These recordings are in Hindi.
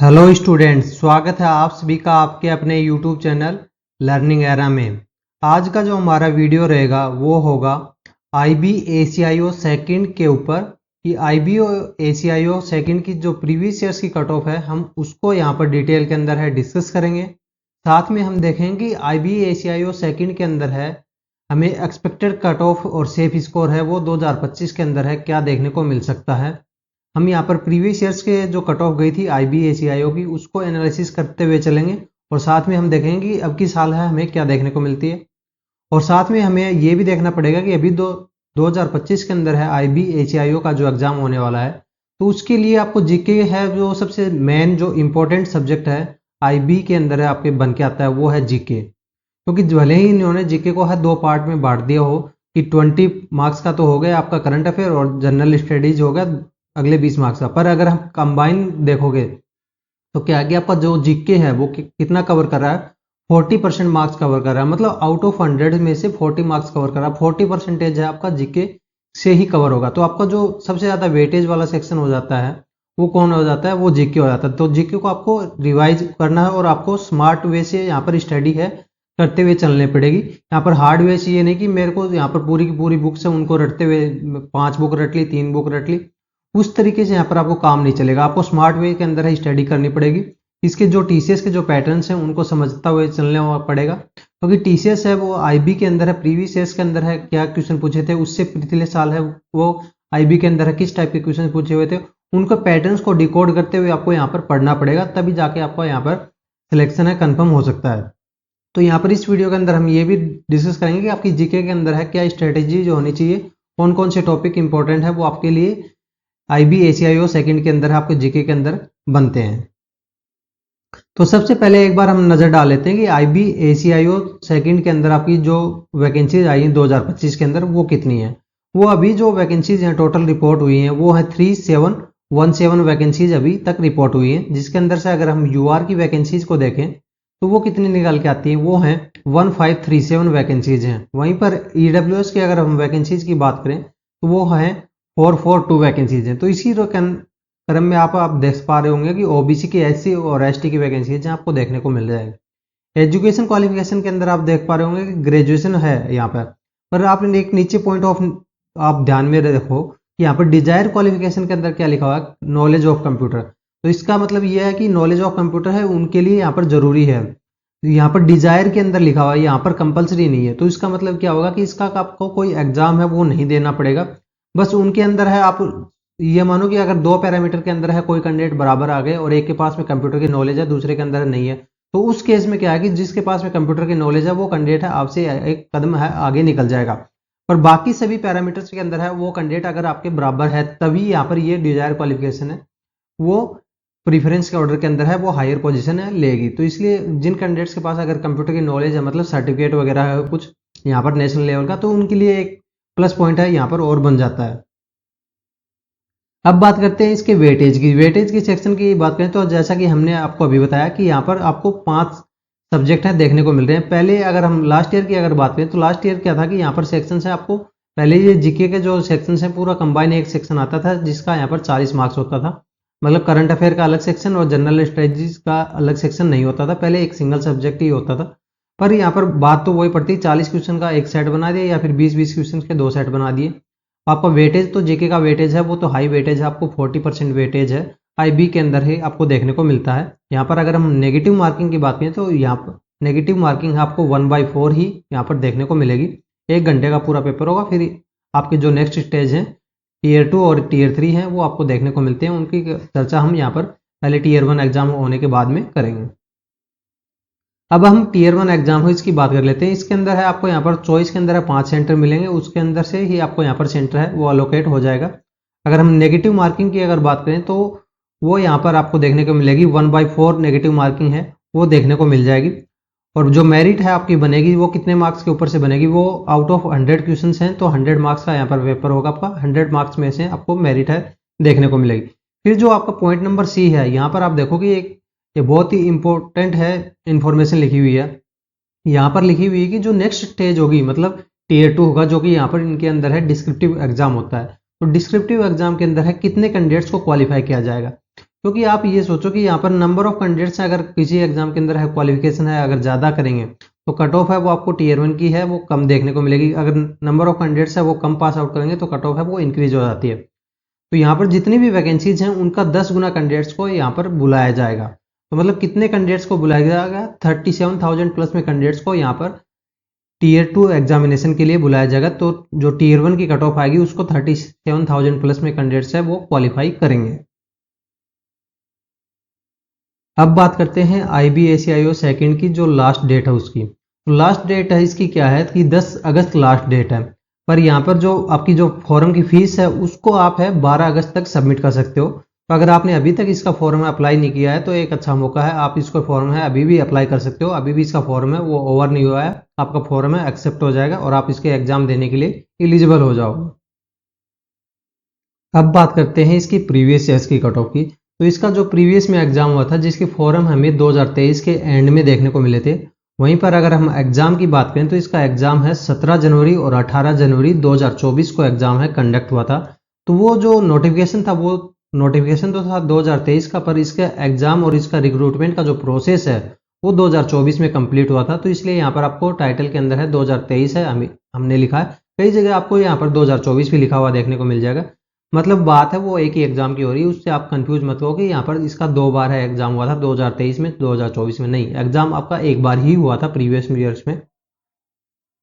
हेलो स्टूडेंट्स, स्वागत है आप सभी का आपके अपने यूट्यूब चैनल लर्निंग एरा में। आज का जो हमारा वीडियो रहेगा वो होगा आईबी एसीआईओ सेकंड के ऊपर कि आईबी एसीआईओ सेकंड की जो प्रीवियस ईयर्स की कट ऑफ है हम उसको यहाँ पर डिटेल के अंदर है डिस्कस करेंगे। साथ में हम देखेंगे कि आईबी एसीआईओ सेकंड के अंदर है हमें एक्सपेक्टेड कट ऑफ और सेफ स्कोर है वो 2025 के अंदर है क्या देखने को मिल सकता है। हम यहाँ पर प्रीवियस ईयर्स के जो कट ऑफ गई थी आईबीएसीआईओ की उसको एनालिसिस करते हुए चलेंगे और साथ में हम देखेंगे कि अब की साल है हमें क्या देखने को मिलती है। और साथ में हमें ये भी देखना पड़ेगा कि अभी 2025 के अंदर है आईबीएसीआईओ का जो एग्जाम होने वाला है, तो उसके लिए आपको जीके है जो सबसे मेन जो इम्पोर्टेंट सब्जेक्ट है आईबी के अंदर है आपके बन के आता है वो है जीके। क्योंकि भले ही इन्होंने जीके को है दो पार्ट में बांट दिया हो कि 20 मार्क्स का तो हो गया आपका करंट अफेयर और जनरल स्टडीज हो गया अगले 20 मार्क्स का, पर अगर हम कंबाइन देखोगे तो क्या कि आपका जो जीके है वो कितना कवर कर रहा है, 40% मार्क्स कवर कर रहा है। मतलब आउट ऑफ 100 में से 40 मार्क्स कवर कर रहा है, 40% है आपका जीके से ही कवर होगा। तो आपका जो सबसे ज्यादा वेटेज वाला सेक्शन हो जाता है वो कौन हो जाता है, वो जीके हो जाता है। तो जीके को आपको रिवाइज करना है और आपको स्मार्ट वे से यहाँ पर स्टडी है करते हुए चलने पड़ेगी। यहाँ पर हार्ड वे से ये नहीं कि मेरे को यहाँ पर पूरी की पूरी बुक्स है उनको रटते हुए 5 बुक रट ली 3 बुक रट ली, उस तरीके से यहाँ पर आपको काम नहीं चलेगा। आपको स्मार्ट वे के अंदर ही स्टडी करनी पड़ेगी। इसके जो टीसीएस के जो पैटर्न्स हैं उनको समझता हुए चलने पड़ेगा, क्योंकि टीसीएस है वो आईबी के अंदर है, प्रीवियस ईयर्स के अंदर है क्या क्वेश्चन पूछे थे, उससे पिछले साल है वो आईबी के अंदर है किस टाइप के क्वेश्चन पूछे हुए थे, उनको पैटर्न्स को डिकोड करते हुए आपको यहाँ पर पढ़ना पड़ेगा, तभी जाके आपको यहाँ पर सिलेक्शन है कंफर्म हो सकता है। तो यहाँ पर इस वीडियो के अंदर हम ये भी डिस्कस करेंगे कि आपकी जीके के अंदर है क्या स्ट्रेटेजी जो होनी चाहिए, कौन कौन से टॉपिक इंपॉर्टेंट है वो आपके लिए आईबीएसीआईओ सेकंड के अंदर आपके जीके के अंदर बनते हैं। तो सबसे पहले एक बार हम नजर डाल लेते हैं कि आईबीएसीआईओ सेकंड के अंदर आपकी जो वैकेंसीज आई हैं 2025 के अंदर वो कितनी है। वो अभी जो वैकेंसीज हैं टोटल रिपोर्ट हुई हैं वो है 3717 वैकेंसीज अभी तक रिपोर्ट हुई हैं, जिसके अंदर से अगर हम यूआर की वैकेंसीज को देखें तो वो कितनी निकाल के आती हैं, वो हैं 1537 वैकेंसीज हैं। वहीं पर ईडब्ल्यूएस की अगर हम वैकेंसीज की बात करें तो वो है 442 वैकेंसीज हैं। तो इसी क्रम में आप देख पा रहे होंगे कि ओबीसी की एससी और एसटी की वैकेंसीज आपको देखने को मिल जाएगी। एजुकेशन क्वालिफिकेशन के अंदर आप देख पा रहे होंगे कि ग्रेजुएशन है यहाँ पर आपने एक नीचे पॉइंट ऑफ आप ध्यान में देखो कि यहाँ पर डिजायर क्वालिफिकेशन के अंदर क्या लिखा हुआ है, नॉलेज ऑफ कंप्यूटर। तो इसका मतलब यह है कि नॉलेज ऑफ कंप्यूटर है उनके लिए यहाँ पर जरूरी है। यहाँ पर डिजायर के अंदर लिखा हुआ है, यहाँ पर कंपलसरी नहीं है। तो इसका मतलब क्या होगा कि इसका आपको कोई एग्जाम है वो नहीं देना पड़ेगा, बस उनके अंदर है। आप ये मानो कि अगर दो पैरामीटर के अंदर है कोई कैंडिडेट बराबर आ गए और एक के पास में कंप्यूटर की नॉलेज है दूसरे के अंदर नहीं है, तो उस केस में क्या है कि जिसके पास में कंप्यूटर की नॉलेज है वो कैंडिडेट है आपसे एक कदम है आगे निकल जाएगा। पर बाकी सभी पैरामीटर्स के अंदर है वो कैंडिडेट अगर आपके बराबर है तभी यहाँ पर ये डिजायर क्वालिफिकेशन है वो प्रीफरेंस के ऑर्डर के अंदर है वो हायर पोजीशन है लेगी। तो इसलिए जिन कैंडिडेट्स के पास अगर कंप्यूटर की नॉलेज है मतलब सर्टिफिकेट वगैरह है कुछ यहाँ पर नेशनल लेवल का, तो उनके लिए एक प्लस पॉइंट है यहाँ पर और बन जाता है। अब बात करते हैं इसके वेटेज की सेक्शन की बात करें तो जैसा कि हमने आपको अभी बताया कि यहाँ पर आपको 5 सब्जेक्ट हैं देखने को मिल रहे हैं। पहले अगर हम लास्ट ईयर की अगर बात करें तो लास्ट ईयर क्या था कि यहाँ पर सेक्शन है आपको पहले ये जीके के जो सेक्शन है पूरा कंबाइन एक सेक्शन आता था जिसका यहाँ पर 40 मार्क्स होता था। मतलब करंट अफेयर का अलग सेक्शन और जनरल स्ट्रेटजीज का अलग सेक्शन नहीं होता था, पहले एक सिंगल सब्जेक्ट ही होता था। पर यहाँ पर बात तो वही पड़ती 40 क्वेश्चन का एक सेट बना दिया या फिर 20-20 क्वेश्चन के 2 सेट बना दिए। आपका वेटेज तो जीके का वेटेज है वो तो हाई वेटेज है, आपको 40% वेटेज है आईबी के अंदर ही आपको देखने को मिलता है। यहाँ पर अगर हम नेगेटिव मार्किंग की बात करें तो यहाँ पर नेगेटिव मार्किंग आपको 1/4 ही यहाँ पर देखने को मिलेगी। 1 घंटे का पूरा पेपर होगा। फिर आपके जो नेक्स्ट स्टेज हैं टीयर 2 और टीयर 3 हैं वो आपको देखने को मिलते हैं, उनकी चर्चा हम यहाँ पर पहले टीयर 1 एग्जाम होने के बाद में करेंगे। अब हम टीयर 1 एग्जाम हो इसकी बात कर लेते हैं। इसके अंदर है आपको यहाँ पर चॉइस के अंदर है 5 सेंटर मिलेंगे, उसके अंदर से ही आपको यहाँ पर सेंटर है वो अलोकेट हो जाएगा। अगर हम नेगेटिव मार्किंग की अगर बात करें तो वो यहाँ पर आपको देखने को मिलेगी 1/4 नेगेटिव मार्किंग है वो देखने को मिल जाएगी। और जो मेरिट है आपकी बनेगी वो कितने मार्क्स के ऊपर से बनेगी, वो आउट ऑफ 100 क्वेश्चन हैं तो 100 मार्क्स का यहाँ पर पेपर होगा आपका, 100 मार्क्स में से आपको मेरिट है देखने को मिलेगी। फिर जो आपका पॉइंट नंबर सी है यहाँ पर आप देखोगे ये बहुत ही इंपॉर्टेंट है इंफॉर्मेशन लिखी हुई है। यहाँ पर लिखी हुई है कि जो नेक्स्ट स्टेज होगी मतलब टीयर 2 होगा, जो कि यहाँ पर इनके अंदर है डिस्क्रिप्टिव एग्जाम होता है। तो डिस्क्रिप्टिव एग्जाम के अंदर है कितने कैंडिडेट्स को क्वालिफाई किया जाएगा। क्योंकि आप ये सोचो कि यहाँ पर नंबर ऑफ कैंडिडेट्स अगर किसी एग्जाम के अंदर है, क्वालिफिकेशन है, अगर ज़्यादा करेंगे तो कट ऑफ है वो आपको टीयर 1 की है वो कम देखने को मिलेगी। अगर नंबर ऑफ कैंडिडेट्स है वो कम पास आउट करेंगे तो कट ऑफ है वो इंक्रीज हो जाती है। तो यहाँ पर जितनी भी वैकेंसीज हैं उनका 10 गुना कैंडिडेट्स को यहाँ पर बुलाया जाएगा। तो मतलब कितने कैंडिडेट्स को बुलाया जाएगा? 37,000 प्लस में कैंडिडेट्स को यहाँ पर टीयर 2 एग्जामिनेशन के लिए बुलाया जाएगा। तो जो टीयर 1 की कट ऑफ आएगी उसको 37,000 प्लस में कैंडिडेट्स है वो क्वालिफाई करेंगे। अब बात करते हैं IBACIO सेकंड की जो लास्ट डेट है उसकी। तो लास्ट डेट है इसकी क्या है कि 10 अगस्त लास्ट डेट है। पर यहाँ पर जो आपकी जो फॉर्म की फीस है उसको आप है 12 अगस्त तक सबमिट कर सकते हो। तो अगर आपने अभी तक इसका फॉर्म अप्लाई नहीं किया है तो एक अच्छा मौका है, आप इसको फॉर्म है अभी भी अप्लाई कर सकते हो। अभी भी इसका फॉर्म है वो ओवर नहीं हुआ है, आपका फॉर्म है एक्सेप्ट हो जाएगा और आप इसके एग्जाम देने के लिए एलिजिबल हो जाओगे। अब बात करते हैं इसकी प्रीवियस ईयर्स की कट ऑफ की। तो इसका जो प्रीवियस में एग्जाम हुआ था जिसके फॉर्म हमें 2023 के एंड में देखने को मिले थे, वहीं पर अगर हम एग्जाम की बात करें तो इसका एग्जाम है 17 जनवरी और 18 जनवरी 2024 को एग्जाम है कंडक्ट हुआ था। तो वो जो नोटिफिकेशन था वो नोटिफिकेशन तो था 2023 का, पर इसका एग्जाम और इसका रिक्रूटमेंट का जो प्रोसेस है वो 2024 में कंप्लीट हुआ था। तो इसलिए यहाँ पर आपको टाइटल के अंदर है 2023 है, हमने लिखा है। कई जगह आपको यहाँ पर 2024 भी लिखा हुआ देखने को मिल जाएगा। मतलब बात है वो एक ही एग्जाम की हो रही है, उससे आप कंफ्यूज मत हो कि यहाँ पर इसका 2 बार है एग्जाम हुआ था 2023 में 2024 में। नहीं, एग्जाम आपका एक बार ही हुआ था प्रीवियस ईयर्स में।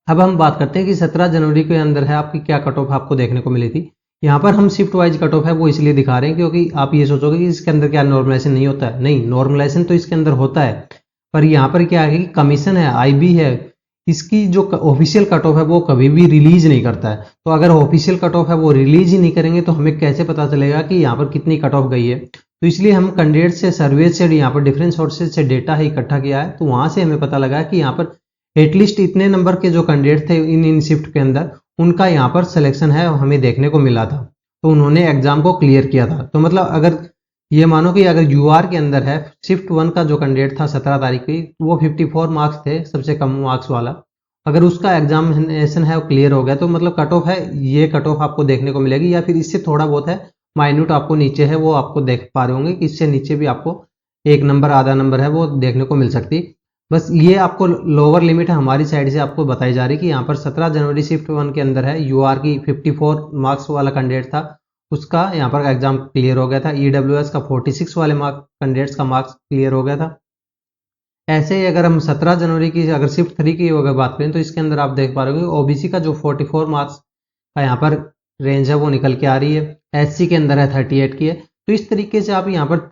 अब हम बात करते हैं कि 17 जनवरी के अंदर है आपकी क्या कट ऑफ आपको देखने को मिली थी। यहाँ पर हम शिफ्ट वाइज कट ऑफ है वो इसलिए दिखा रहे हैं क्योंकि आप ये सोचोगे कि इसके अंदर क्या नॉर्मलाइजेशन नहीं होता है। नहीं, नॉर्मलाइजेशन तो इसके अंदर होता है, पर यहाँ पर क्या है कि कमीशन है, IB है, इसकी जो ऑफिशियल कट ऑफ है वो कभी भी रिलीज नहीं करता है। तो अगर ऑफिशियल कट ऑफ है वो रिलीज ही नहीं करेंगे तो हमें कैसे पता चलेगा कि यहाँ पर कितनी कट ऑफ गई है। तो इसलिए हम कैंडिडेट से, सर्वे से, यहाँ पर डिफरेंट सोर्सेज से डेटा है इकट्ठा किया है। तो वहां से हमें पता लगा कि यहाँ पर एटलीस्ट इतने नंबर के जो कैंडिडेट थे इन शिफ्ट के अंदर उनका यहाँ पर सिलेक्शन है हमें देखने को मिला था। तो उन्होंने एग्जाम को क्लियर किया था। तो मतलब अगर ये मानो कि अगर UR के अंदर है शिफ्ट 1 का जो कैंडिडेट था 17 तारीख की, वो 54 मार्क्स थे, सबसे कम मार्क्स वाला, अगर उसका एग्जामिनेशन है वो क्लियर हो गया तो मतलब कट ऑफ है ये कट ऑफ आपको देखने को मिलेगी, या फिर इससे थोड़ा बहुत है माइन्यूट आपको नीचे है वो आपको देख पा रहे होंगे कि इससे नीचे भी आपको एक नंबर आधा नंबर है वो देखने को मिल सकती। बस ये आपको लोअर लिमिट है हमारी साइड से आपको बताई जा रही कि यहाँ पर 17 जनवरी शिफ्ट 1 के अंदर है UR की 54 मार्क्स वाला कैंडिडेट था, उसका यहाँ पर एग्जाम क्लियर हो गया था। EWS का 46 वाले कैंडिडेट्स का मार्क्स क्लियर हो गया था। ऐसे ही अगर हम 17 जनवरी की अगर शिफ्ट 3 की अगर बात करें तो इसके अंदर आप देख पा रहे हो OBC का जो 44 मार्क्स का यहाँ पर रेंज है वो निकल के आ रही है, SC के अंदर है 38 की है। तो इस तरीके से आप यहाँ पर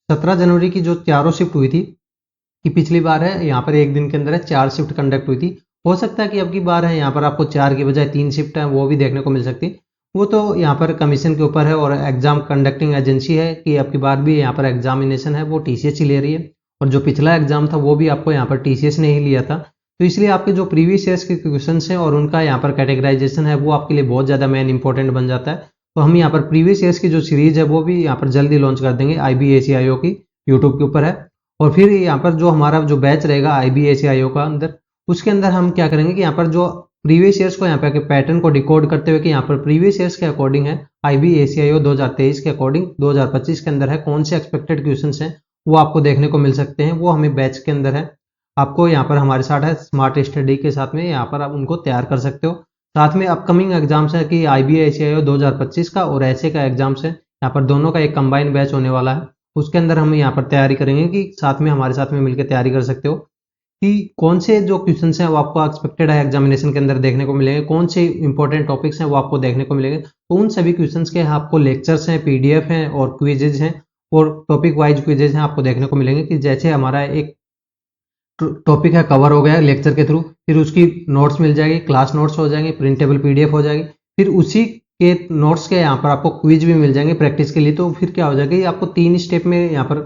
17 जनवरी की जो चारों शिफ्ट हुई थी कि पिछली बार है यहाँ पर एक दिन के अंदर है 4 शिफ्ट कंडक्ट हुई थी, हो सकता है कि अब की बार है यहाँ पर आपको 4 की बजाय 3 शिफ्ट है वो भी देखने को मिल सकती। वो तो यहाँ पर कमीशन के ऊपर है और एग्जाम कंडक्टिंग एजेंसी है कि अब की बार भी यहाँ पर एग्जामिनेशन है वो TCS ही ले रही है, और जो पिछला एग्जाम था वो भी आपको यहाँ पर TCS ने ही लिया था। तो इसलिए आपके जो प्रीवियस ईयर्स के क्वेश्चन हैं और उनका यहाँ पर कैटेगराइजेशन है वो आपके लिए बहुत ज़्यादा मेन इंपॉर्टेंट बन जाता है। तो हम यहाँ पर प्रीवियस ईयर्स की जो सीरीज है वो भी यहाँ पर जल्दी लॉन्च कर देंगे, IBACIO की यूट्यूब के ऊपर है। और फिर यहाँ पर जो हमारा जो बैच रहेगा IBACIO का अंदर, उसके अंदर हम क्या करेंगे कि यहाँ पर जो प्रीवियस ईयर्स को यहाँ पे पैटर्न को डिकोड करते हुए कि यहाँ पर प्रीवियस ईयर्स के अकॉर्डिंग है IBACIO 2023 के अकॉर्डिंग 2025 के अंदर है कौन से एक्सपेक्टेड क्वेश्चंस हैं वो आपको देखने को मिल सकते हैं। वो हमें बैच के अंदर है, आपको यहाँ पर हमारे साथ है स्मार्ट स्टडी के साथ में यहाँ पर आप उनको तैयार कर सकते हो। साथ में अपकमिंग एग्जाम्स है कि IBACIO 2025 का और ऐसे का एग्जाम्स है, यहाँ पर दोनों का एक कंबाइन बैच होने वाला है। उसके अंदर हम यहाँ पर तैयारी करेंगे कि साथ में हमारे साथ में मिलकर तैयारी कर सकते हो कि कौन से जो क्वेश्चंस हैं वो आपको एक्सपेक्टेड है एग्जामिनेशन के अंदर देखने को मिलेंगे, कौन से इंपॉर्टेंट टॉपिक्स हैं वो आपको देखने को मिलेंगे। तो उन सभी क्वेश्चंस के आपको लेक्चर्स हैं, PDF हैं और क्विजेज हैं और टॉपिक वाइज क्विजेज हैं आपको देखने को मिलेंगे कि जैसे हमारा एक टॉपिक है कवर हो गया लेक्चर के थ्रू, फिर उसकी नोट्स मिल जाएगी, क्लास नोट्स हो जाएंगे, प्रिंटेबल PDF हो जाएगी, फिर उसी के नोट्स के यहाँ पर आपको क्विज भी मिल जाएंगे प्रैक्टिस के लिए। तो फिर क्या हो जाएगा कि आपको 3 स्टेप में यहाँ पर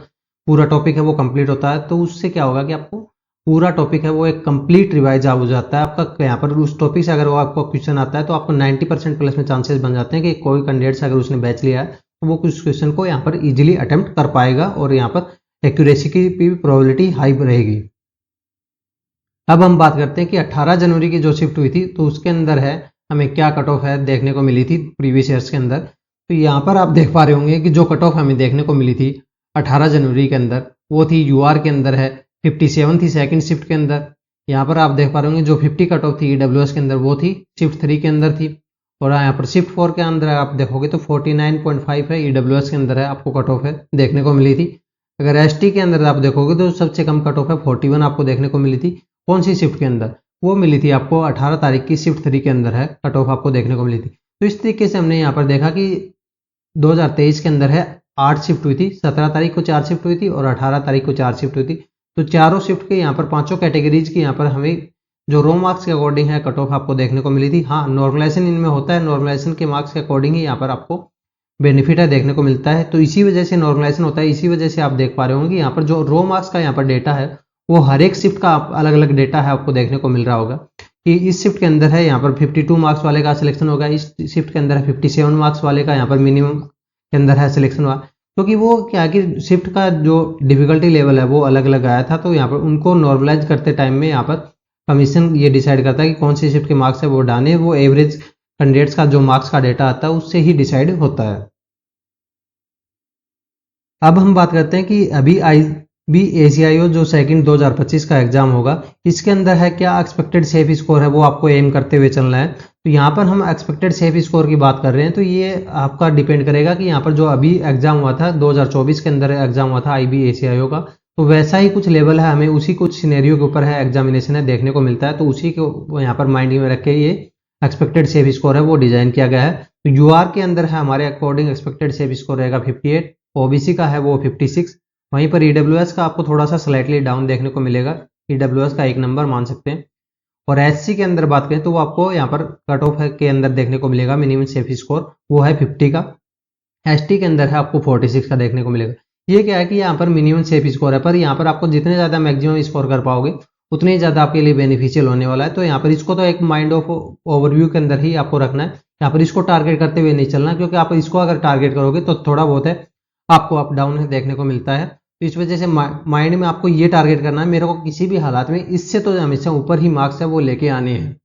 पूरा टॉपिक है वो कंप्लीट होता है। तो उससे क्या होगा कि आपको पूरा टॉपिक है वो एक कंप्लीट रिवाइज हो जाता है आपका। यहाँ पर उस टॉपिक से अगर वो आपको क्वेश्चन आता है तो आपको 90% प्लस में चांसेस बन जाते हैं कि कोई कैंडिडेट से अगर उसने बैच लिया है तो वो कुछ क्वेश्चन को यहाँ पर इजीली अटेम्प्ट कर पाएगा और यहाँ पर एक्यूरेसी की भी प्रोबेबिलिटी हाई रहेगी। अब हम बात करते हैं कि 18 जनवरी की जो शिफ्ट हुई थी तो उसके अंदर है हमें क्या कट ऑफ है देखने को मिली थी प्रीवियस ईयर्स के अंदर। तो यहाँ पर आप देख पा रहे होंगे कि जो कट ऑफ हमें देखने को मिली थी 18 जनवरी के अंदर, वो थी यूआर के अंदर है 57 थी सेकंड शिफ्ट के अंदर। यहाँ पर आप देख पा रहे होंगे जो 50 कट ऑफ थी ईडब्ल्यूएस के अंदर वो थी शिफ्ट 3 के अंदर थी। और यहाँ पर शिफ्ट 4 के अंदर आप देखोगे तो 49.5 है ईडब्ल्यूएस के अंदर है, आपको कट ऑफ है देखने को मिली थी। अगर एसटी के अंदर आप देखोगे तो सबसे कम कट ऑफ है 41 आपको देखने को मिली थी। कौन सी शिफ्ट के अंदर? वो मिली थी आपको 18 तारीख की शिफ्ट 3 के अंदर है, कट ऑफ आपको देखने को मिली थी। तो इस तरीके से हमने यहाँ पर देखा कि 2023 के अंदर है 8 शिफ्ट हुई थी, 17 तारीख को 4 शिफ्ट हुई थी और 18 तारीख को 4 शिफ्ट हुई थी। तो चारों शिफ्ट के यहाँ पर पांचों कैटेगरीज की यहाँ पर हमें जो रो मार्क्स के अकॉर्डिंग है कट ऑफ आपको देखने को मिली थी। हाँ, नॉर्मलाइजेशन इनमें होता है, नॉर्मलाइजेशन के मार्क्स के अकॉर्डिंग ही यहाँ पर आपको बेनिफिट है देखने को मिलता है। तो इसी वजह से नॉर्मलाइजेशन होता है, इसी वजह से आप देख पा रहे होंगे यहाँ पर जो रो मार्क्स का यहाँ पर डेटा है वो हर एक शिफ्ट का अलग अलग डेटा है आपको देखने को मिल रहा होगा कि इस शिफ्ट के अंदर है यहाँ पर 52 मार्क्स वाले का सिलेक्शन होगा, इस शिफ्ट के अंदर है 57 मार्क्स वाले का यहाँ पर मिनिमम के अंदर है सिलेक्शन हुआ। क्योंकि वो क्या कि शिफ्ट का जो डिफिकल्टी लेवल है वो अलग अलग आया था, तो यहाँ पर उनको नॉर्मलाइज करते टाइम में यहाँ पर कमीशन ये डिसाइड करता है कि कौन सी शिफ्ट के मार्क्स है वो डाले, वो एवरेज कैंडिडेट्स का जो मार्क्स का डेटा आता है उससे ही डिसाइड होता है। अब हम बात करते हैं कि अभी IBACIO जो सेकंड 2025 का एग्जाम होगा इसके अंदर है क्या एक्सपेक्टेड सेफ स्कोर है वो आपको एम करते हुए चलना है। तो यहाँ पर हम एक्सपेक्टेड सेफ स्कोर की बात कर रहे हैं, तो ये आपका डिपेंड करेगा कि यहाँ पर जो अभी एग्जाम हुआ था 2024 के अंदर एग्जाम हुआ था IBACIO का, तो वैसा ही कुछ लेवल है, हमें उसी कुछ सिनेरियो के ऊपर है एग्जामिनेशन है देखने को मिलता है। तो उसी को यहाँ पर माइंड में रख के ये एक्सपेक्टेड सेफ स्कोर है वो डिजाइन किया गया है। तो यूआर के अंदर है हमारे अकॉर्डिंग एक्सपेक्टेड सेफ स्कोर रहेगा 58, ओबीसी का है वो 56। वहीं पर ईडब्ल्यूएस का आपको थोड़ा सा स्लाइटली डाउन देखने को मिलेगा, ईडब्ल्यूएस का 1 नंबर मान सकते हैं। और एससी के अंदर बात करें तो वो आपको यहाँ पर कट ऑफ के अंदर देखने को मिलेगा मिनिमम सेफ स्कोर वो है 50 का। एसटी के अंदर है आपको 46 का देखने को मिलेगा। ये क्या है कि यहाँ पर मिनिमम सेफ स्कोर है, पर यहाँ पर आपको जितने ज़्यादा मैक्सिमम स्कोर कर पाओगे उतने ही ज़्यादा आपके लिए बेनिफिशियल होने वाला है। तो यहाँ पर इसको तो एक माइंड ऑफ ओवरव्यू के अंदर ही आपको रखना है, यहाँ पर इसको टारगेट करते हुए नहीं चलना, क्योंकि आप इसको अगर टारगेट करोगे तो थोड़ा बहुत है आपको अप डाउन देखने को मिलता है। तो इस वजह से माइंड में आपको ये टारगेट करना है मेरे को किसी भी हालात में इससे तो हमेशा ऊपर ही मार्क्स है वो लेके आने हैं।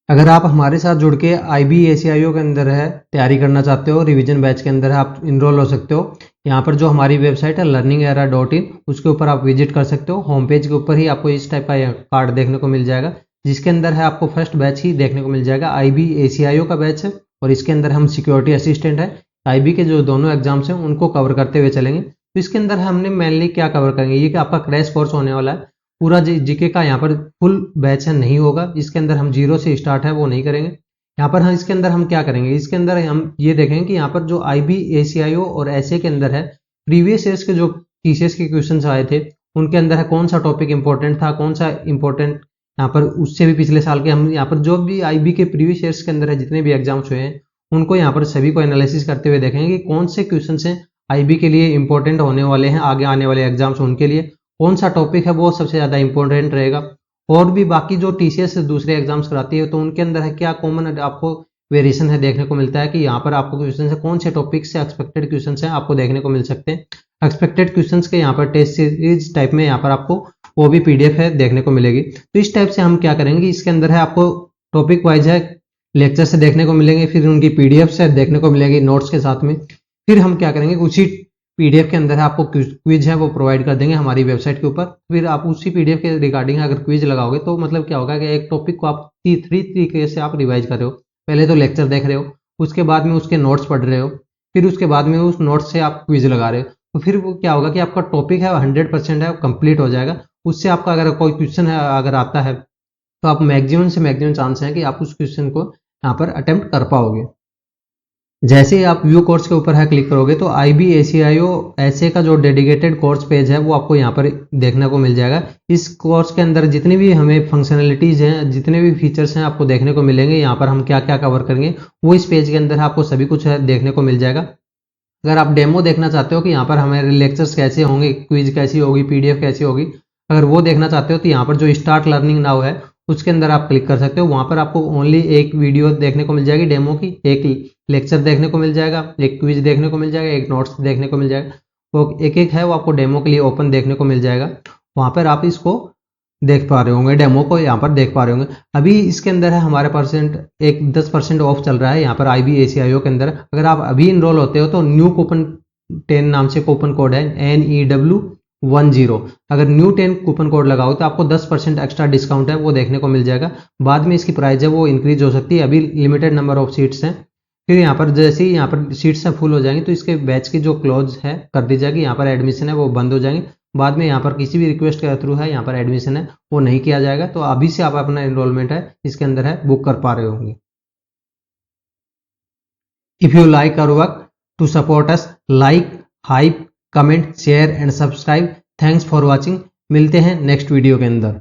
अगर आप हमारे साथ जुड़ के IBACIO के अंदर है तैयारी करना चाहते हो, रिवीजन बैच के अंदर है आप इनरोल हो सकते हो। यहाँ पर जो हमारी वेबसाइट है learningera.in उसके ऊपर आप विजिट कर सकते हो। होम पेज के ऊपर ही आपको इस टाइप का कार्ड देखने को मिल जाएगा, जिसके अंदर है आपको फर्स्ट बैच ही देखने को मिल जाएगा। IBACIO का बैच है और इसके अंदर हम सिक्योरिटी असिस्टेंट है, IB के जो दोनों एग्जाम्स हैं उनको कवर करते हुए चलेंगे। तो इसके अंदर हमने मेनली क्या कवर करेंगे, ये कि आपका क्रैश कोर्स होने वाला है, पूरा जीके का यहाँ पर फुल बैच है नहीं होगा, इसके अंदर हम जीरो से स्टार्ट है वो नहीं करेंगे। यहाँ पर हम इसके अंदर हम क्या करेंगे, इसके अंदर हम ये देखेंगे कि यहाँ पर जो IBACIO और SA के अंदर है प्रीवियस ईयर्स के जो TCS के क्वेश्चन आए थे उनके अंदर है कौन सा टॉपिक इंपॉर्टेंट था, कौन सा इंपॉर्टेंट यहाँ पर उससे भी पिछले साल के हम यहाँ पर जो भी IB के प्रीवियस ईयर्स के अंदर है जितने भी एग्जाम्स हुए हैं उनको यहाँ पर सभी को एनालिसिस करते हुए देखेंगे कि कौन से क्वेश्चन हैं IB के लिए इंपॉर्टेंट होने वाले हैं आगे आने वाले एग्जाम्स, उनके लिए कौन सा टॉपिक है वो सबसे ज़्यादा इंपॉर्टेंट रहेगा। और भी बाकी जो TCS से दूसरे एग्जाम्स कराती है तो उनके अंदर है क्या कॉमन आपको वेरिएशन है देखने को मिलता है कि यहाँ पर आपको क्वेश्चन है कौन से टॉपिक से एक्सपेक्टेड क्वेश्चन है आपको देखने को मिल सकते हैं। एक्सपेक्टेड क्वेश्चन के यहाँ पर टेस्ट सीरीज टाइप में यहाँ पर आपको वो भी PDF है देखने को मिलेगी। तो इस टाइप से हम क्या करेंगे, इसके अंदर है आपको टॉपिक वाइज है लेक्चर से देखने को मिलेंगे, फिर उनकी PDF से देखने को मिलेगी नोट्स के साथ में। फिर हम क्या करेंगे उसी PDF के अंदर है आपको क्विज है वो प्रोवाइड कर देंगे हमारी वेबसाइट के ऊपर। फिर आप उसी PDF के रिगार्डिंग अगर क्विज लगाओगे तो मतलब क्या होगा कि एक टॉपिक को आप 3 तरीके से आप रिवाइज कर रहे हो। पहले तो लेक्चर देख रहे हो, उसके बाद में उसके नोट्स पढ़ रहे हो, फिर उसके बाद में उस नोट्स से आप क्विज लगा रहे हो। तो फिर वो क्या होगा कि आपका टॉपिक है 100% है कंप्लीट हो जाएगा। उससे आपका अगर कोई क्वेश्चन है अगर आता है तो आप मैक्सिमम से मैक्सिमम चांस है कि आप उस क्वेश्चन को यहाँ पर अटेम्प्ट कर पाओगे। जैसे ही आप व्यू कोर्स के ऊपर है क्लिक करोगे तो IBACIO SA का जो डेडिकेटेड कोर्स पेज है वो आपको यहाँ पर देखने को मिल जाएगा। इस कोर्स के अंदर जितनी भी हमें फंक्शनलिटीज़ हैं, जितने भी फीचर्स हैं आपको देखने को मिलेंगे। यहाँ पर हम क्या क्या कवर करेंगे वो इस पेज के अंदर आपको सभी कुछ है देखने को मिल जाएगा। अगर आप डेमो देखना चाहते हो कि यहाँ पर हमारे लेक्चर्स कैसे होंगे, क्विज कैसी होगी, PDF कैसी होगी, अगर वो देखना चाहते हो तो यहाँ पर जो स्टार्ट लर्निंग नाउ है उसके अंदर आप क्लिक कर सकते हो। वहाँ पर आपको ओनली एक वीडियो देखने को मिल जाएगी डेमो की, एक लेक्चर देखने को मिल जाएगा, एक क्विज देखने को मिल जाएगा, एक नोट्स देखने को मिल जाएगा। वो एक है वो आपको डेमो के लिए ओपन देखने को मिल जाएगा। वहाँ पर आप इसको देख पा रहे होंगे, डेमो को यहाँ पर देख पा रहे होंगे। अभी इसके अंदर है हमारे एक 10% ऑफ चल रहा है यहाँ पर IBACIO के अंदर। अगर आप अभी इनरोल होते हो तो न्यू कूपन 10 नाम से कूपन कोड है NEW10। अगर न्यू 10 कूपन कोड लगाओ तो आपको 10% एक्स्ट्रा डिस्काउंट है वो देखने को मिल जाएगा। बाद में इसकी प्राइस है वो इंक्रीज हो सकती है, अभी लिमिटेड नंबर ऑफ सीट्स हैं। फिर यहाँ पर जैसे ही यहाँ पर सीट्स फुल हो जाएंगी तो इसके बैच की जो क्लोज है कर दी जाएगी, यहाँ पर एडमिशन है वो बंद हो जाएंगे। बाद में यहाँ पर किसी भी रिक्वेस्ट के थ्रू है यहाँ पर एडमिशन है वो नहीं किया जाएगा। तो अभी से आप अपना एनरोलमेंट है इसके अंदर है बुक कर पा रहे होंगे। If you like our work, to support us, like, hype, comment, share and subscribe. Thanks for watching. मिलते हैं नेक्स्ट वीडियो के अंदर।